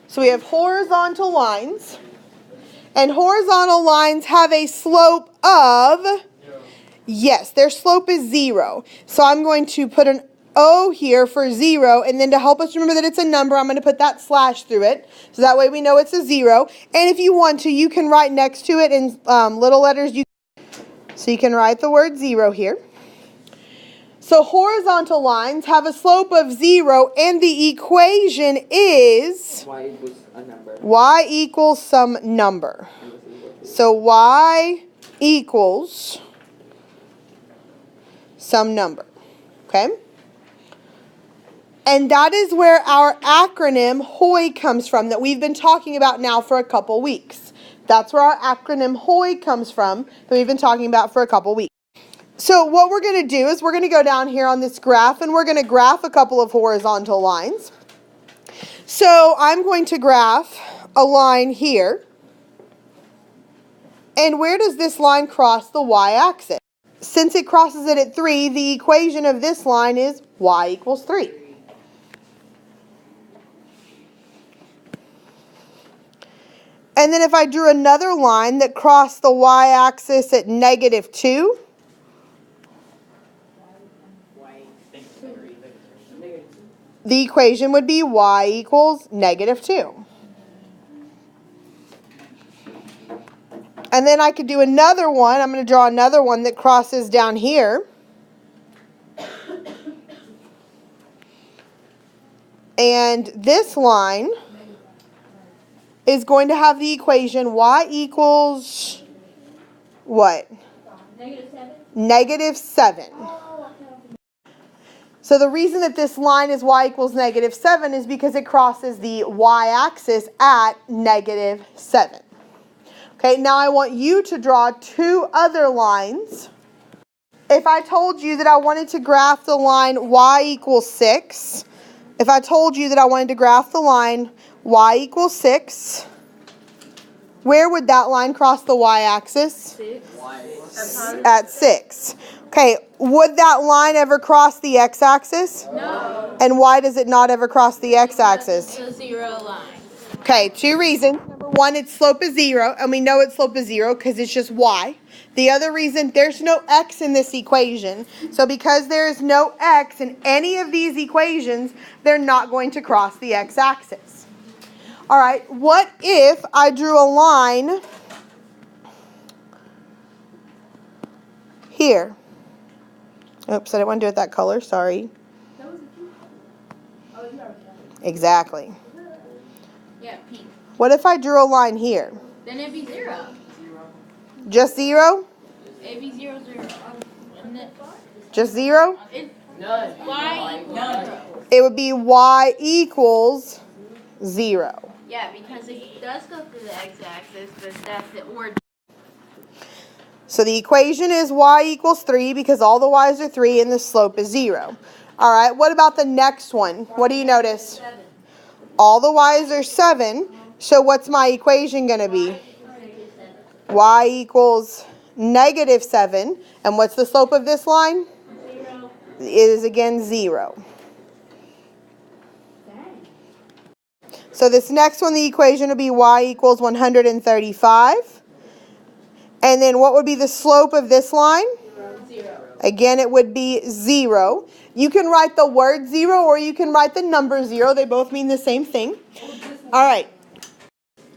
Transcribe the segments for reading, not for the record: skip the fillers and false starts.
So we have horizontal lines. And horizontal lines have a slope of, yes, their slope is 0. So I'm going to put an O here for 0, and then to help us remember that it's a number, I'm going to put that slash through it. So that way we know it's a 0. And if you want to, you can write next to it in little letters. So you can write the word 0 here. So horizontal lines have a slope of 0, and the equation is Y equals a number. Y equals some number. So Y equals some number. Okay? And that is where our acronym HOI comes from that we've been talking about now for a couple weeks. That's where our acronym HOI comes from that we've been talking about for a couple weeks. So what we're going to do is we're going to go down here on this graph and we're going to graph a couple of horizontal lines. So I'm going to graph a line here. And where does this line cross the y-axis? Since it crosses it at 3, the equation of this line is y equals 3. And then if I drew another line that crossed the y-axis at -2, the equation would be y equals -2. And then I could do another one. I'm going to draw another one that crosses down here. And this line is going to have the equation y equals what? -7. So the reason that this line is y equals -7 is because it crosses the y-axis at -7. Okay, now I want you to draw 2 other lines. If I told you that I wanted to graph the line y equals 6, if I told you that I wanted to graph the line y equals 6, where would that line cross the y-axis? 6. At 6. Okay, would that line ever cross the x-axis? No. And why does it not ever cross the x-axis? It's a 0 line. Okay, 2 reasons. Number 1, its slope is 0, and we know its slope is 0 because it's just y. The other reason, there's no x in this equation. So because there is no x in any of these equations, they're not going to cross the x-axis. All right, what if I drew a line here? Oops, I didn't want to do it that color, sorry. Exactly. Yeah, pink. What if I drew a line here? Then it'd be 0. Just 0? It'd be 0, 0. Just 0? Y, no. It would be y equals 0. Yeah, because it does go through the x-axis, but that's the origin. So the equation is y equals 3 because all the y's are 3 and the slope is 0. All right, what about the next one? What do you notice? 7. All the y's are 7. So what's my equation going to be? Y equals -7. And what's the slope of this line? 0. It is again 0. So this next one, the equation will be y equals 135. And then what would be the slope of this line? 0. Again, it would be 0. You can write the word 0 or you can write the number 0. They both mean the same thing. All right.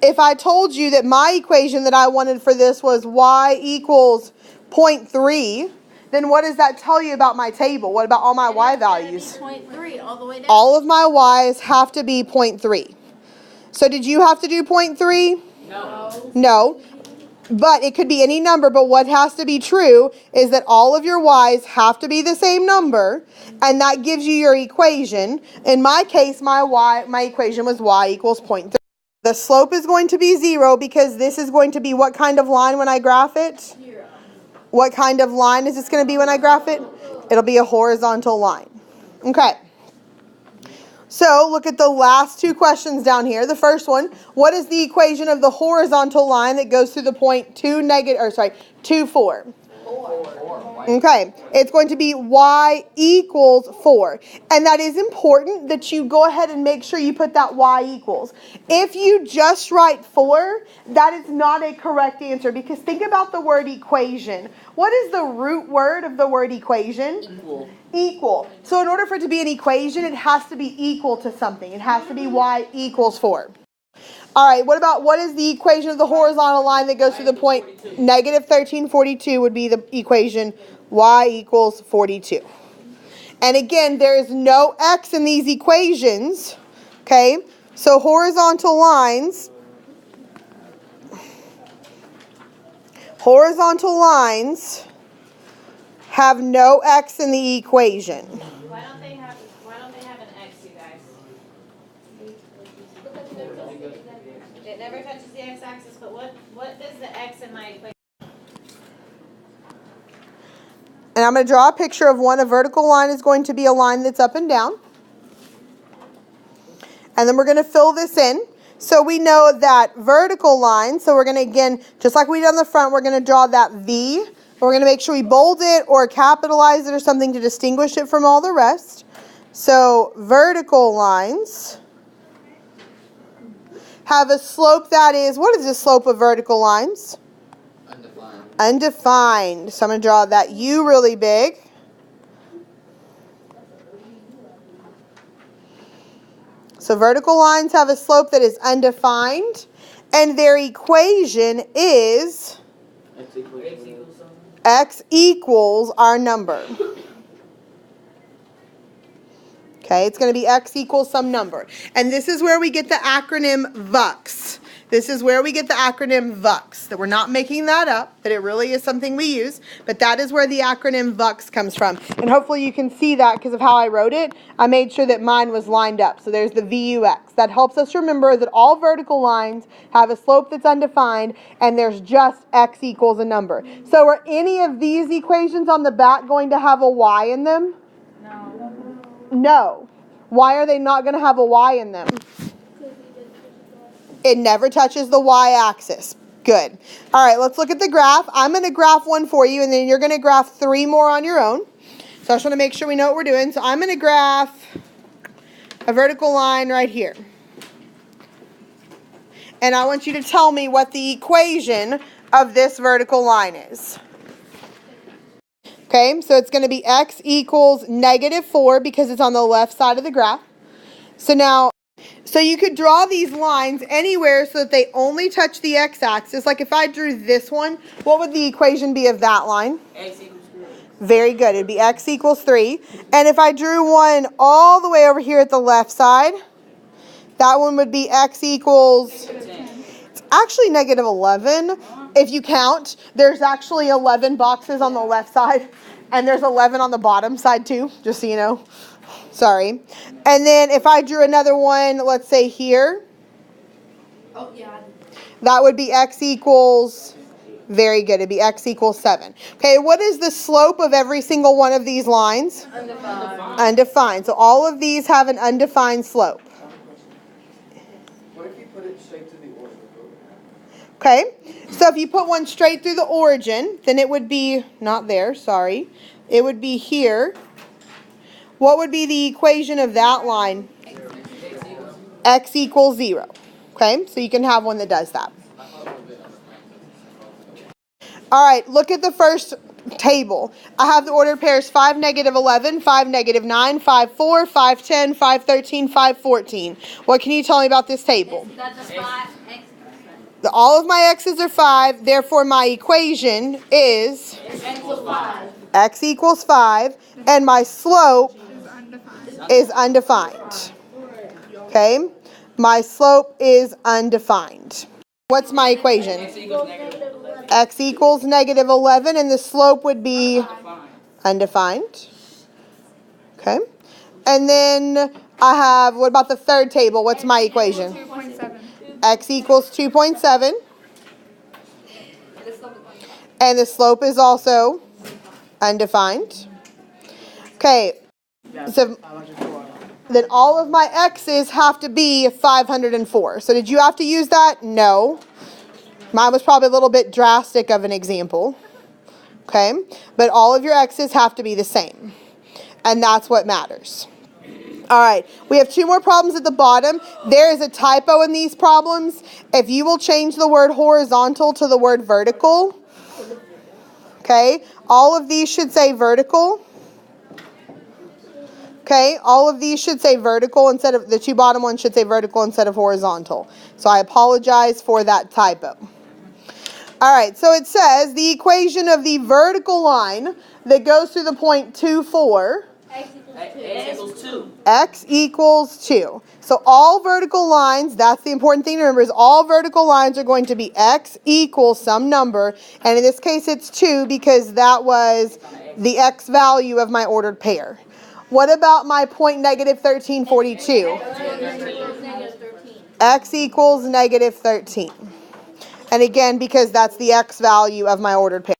If I told you that my equation that I wanted for this was y equals 0.3, then what does that tell you about my table? What about all my y values? 0.3 all the way down. All of my y's have to be 0.3. So did you have to do 0.3? No. No. But it could be any number, but what has to be true is that all of your y's have to be the same number, and that gives you your equation. In my case, my equation was y equals 0.3. The slope is going to be 0 because this is going to be what kind of line when I graph it? 0. What kind of line is this going to be when I graph it? It'll be a horizontal line. Okay. So look at the last 2 questions down here. The first one, what is the equation of the horizontal line that goes through the point 2, 4? 4. Okay, it's going to be y equals 4. And that is important that you go ahead and make sure you put that y equals. If you just write 4, that is not a correct answer because think about the word equation. What is the root word of the word equation? Equal. Equal. So in order for it to be an equation, it has to be equal to something. It has to be y equals 4. All right, what is the equation of the horizontal line that goes through the point? Negative 1342 would be the equation y equals 42. And again, there is no x in these equations, okay? So horizontal lines have no x in the equation. Why don't they have an X, you guys? It never touches the x-axis, but what is the X in my equation? And I'm going to draw a picture of one. A vertical line is going to be a line that's up and down. And then we're going to fill this in. So we know that vertical line, so we're going to, again, just like we did on the front, we're going to draw that V. We're going to make sure we bold it or capitalize it or something to distinguish it from all the rest. So vertical lines have a slope that is, what is the slope of vertical lines? Undefined. Undefined. So I'm going to draw that U really big. So vertical lines have a slope that is undefined, and their equation is x equals our number. Okay, it's going to be x equals some number. And this is where we get the acronym VUX. This is where we get the acronym VUX. That we're not making that up, that it really is something we use, but that is where the acronym VUX comes from. And hopefully you can see that because of how I wrote it. I made sure that mine was lined up. So there's the VUX. That helps us remember that all vertical lines have a slope that's undefined and there's just x equals a number. So are any of these equations on the back going to have a y in them? No. Why are they not going to have a y in them? It never touches the y-axis. Good. All right, let's look at the graph. I'm going to graph one for you, and then you're going to graph 3 more on your own. So I just want to make sure we know what we're doing. So I'm going to graph a vertical line right here. And I want you to tell me what the equation of this vertical line is. Okay, so it's going to be x equals -4 because it's on the left side of the graph. So you could draw these lines anywhere so that they only touch the x-axis. Like if I drew this one, what would the equation be of that line? X equals 3. Very good. It would be x equals 3. And if I drew one all the way over here at the left side, that one would be x equals... It's actually -11 if you count. There's actually 11 boxes on the left side, and there's 11 on the bottom side too, just so you know. Sorry. And then if I drew another one, let's say here, that would be x equals, very good, it'd be x equals 7. Okay, what is the slope of every single one of these lines? Undefined. Undefined. So all of these have an undefined slope. What if you put it straight to the origin? Okay, so if you put one straight through the origin, then it would be, not there, sorry. It would be here. What would be the equation of that line? X equals 0. Okay, so you can have one that does that. All right, look at the first table. I have the ordered pairs 5, -11, 5, -9, 5, 4, 5, 10, 5, 13, 5, 14. What can you tell me about this table? All of my x's are 5, therefore my equation is x equals 5, and my slope is undefined. Okay, my slope is undefined. What's my equation? X equals -11, and the slope would be undefined. Okay, and then I have, what about the third table? What's my equation? 2.7. X equals 2.7. And the slope is also undefined. Okay, so then all of my x's have to be 504. So did you have to use that? No. Mine was probably a little bit drastic of an example. Okay? But all of your x's have to be the same. And that's what matters. All right, we have two more problems at the bottom. There is a typo in these problems. If you will change the word horizontal to the word vertical, okay, all of these should say vertical. Okay, all of these should say vertical instead of, the two bottom ones should say vertical instead of horizontal. So I apologize for that typo. All right, so it says the equation of the vertical line that goes through the point 2, 4. X equals 2. X equals 2. So all vertical lines, that's the important thing to remember, is all vertical lines are going to be x equals some number. And in this case, it's 2 because that was the x value of my ordered pair. What about my point negative 1342? X equals negative 13. And again, because that's the x value of my ordered pair.